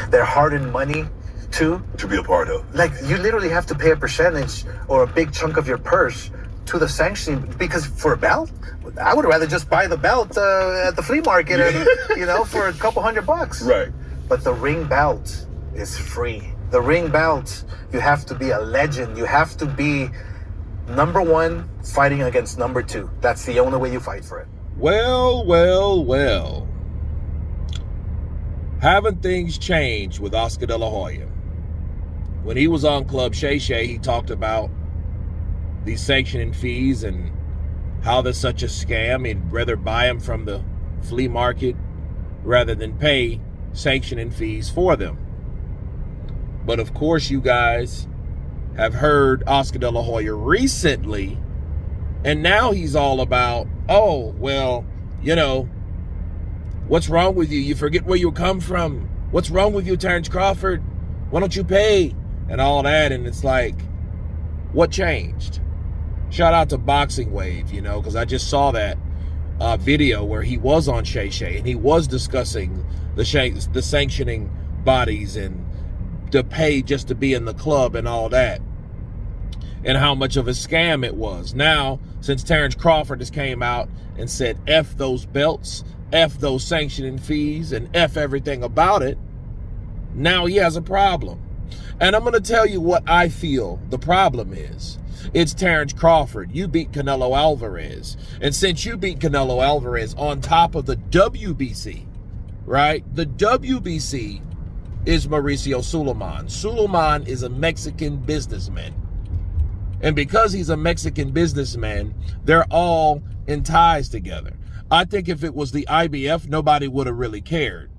their hard-earned money to be a part of. Like, you literally have to pay a percentage or a big chunk of your purse to the sanctioning, because for a belt, I would rather just buy the belt at the flea market, and, for a couple $100. Right. But the ring belt is free. The ring belt, you have to be a legend. You have to be number one fighting against number two. That's the only way you fight for it. Well, well, well. Haven't things changed with Oscar De La Hoya? When he was on Club Shay Shay, he talked about these sanctioning fees and how they're such a scam. He'd rather buy them from the flea market rather than pay sanctioning fees for them. But of course, you guys have heard Oscar De La Hoya recently, and now he's all about, oh, well, what's wrong with you? You forget where you come from. What's wrong with you, Terence Crawford? Why don't you pay? And all that. And it's like, what changed? Shout out to Boxing Wave, because I just saw that video where he was on Shay Shay and he was discussing the sanctioning bodies and the pay just to be in the club and all that, and how much of a scam it was. Now, since Terence Crawford has came out and said F those belts, F those sanctioning fees, and F everything about it, now he has a problem. And I'm going to tell you what I feel the problem is. It's Terence Crawford. You beat Canelo Alvarez. And since you beat Canelo Alvarez on top of the WBC, right? The WBC is Mauricio Sulaiman. Sulaiman is a Mexican businessman. And because he's a Mexican businessman, they're all in ties together. I think if it was the IBF, nobody would have really cared.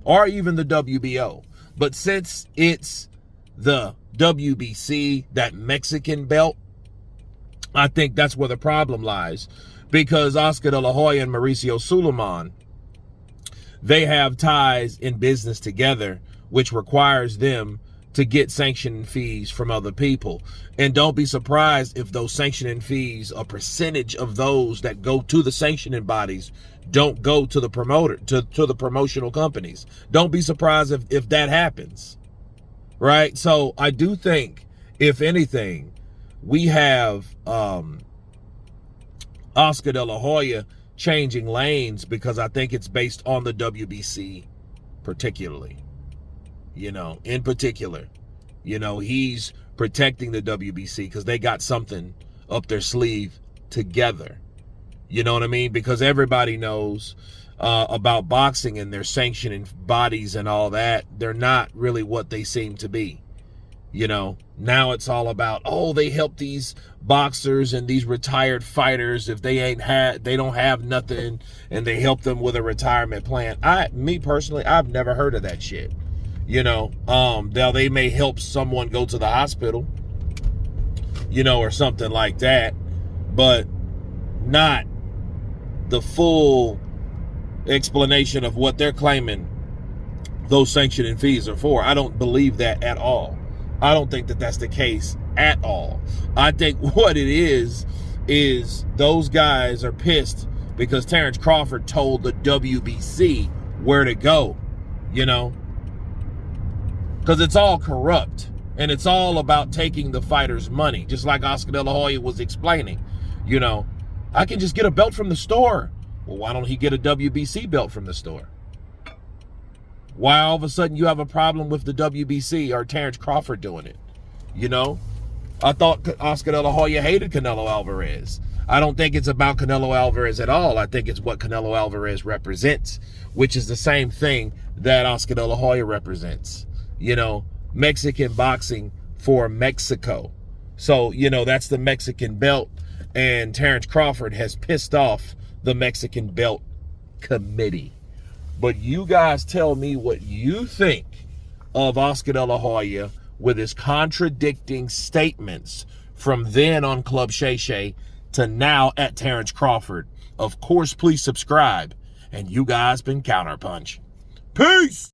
Or even the WBO. But since it's the WBC, that Mexican belt, I think that's where the problem lies. Because Oscar De La Hoya and Mauricio Sulaiman, they have ties in business together, which requires them to get sanctioning fees from other people. And don't be surprised if those sanctioning fees, a percentage of those that go to the sanctioning bodies, don't go to the promoter, to the promotional companies. Don't be surprised if that happens, right? So I do think, if anything, we have Oscar De La Hoya changing lanes, because I think it's based on the WBC particularly. In particular, he's protecting the WBC because they got something up their sleeve together. You know what I mean? Because everybody knows about boxing and their sanctioning bodies and all that. They're not really what they seem to be. Now it's all about, oh, they help these boxers and these retired fighters if they don't have nothing, and they help them with a retirement plan. Me personally, I've never heard of that shit. They may help someone go to the hospital, or something like that, but not the full explanation of what they're claiming those sanctioning fees are for. I don't believe that at all. I don't think that that's the case at all. I think what it is those guys are pissed because Terence Crawford told the WBC where to go, because it's all corrupt and it's all about taking the fighter's money. Just like Oscar De La Hoya was explaining, I can just get a belt from the store. Well, why don't he get a WBC belt from the store? Why all of a sudden you have a problem with the WBC or Terence Crawford doing it? I thought Oscar De La Hoya hated Canelo Alvarez. I don't think it's about Canelo Alvarez at all. I think it's what Canelo Alvarez represents, which is the same thing that Oscar De La Hoya represents. Mexican boxing for Mexico. So, that's the Mexican belt, and Terence Crawford has pissed off the Mexican belt committee. But you guys tell me what you think of Oscar De La Hoya with his contradicting statements from then on Club Shay Shay to now at Terence Crawford. Of course, please subscribe. And you guys been Counterpunch. Peace!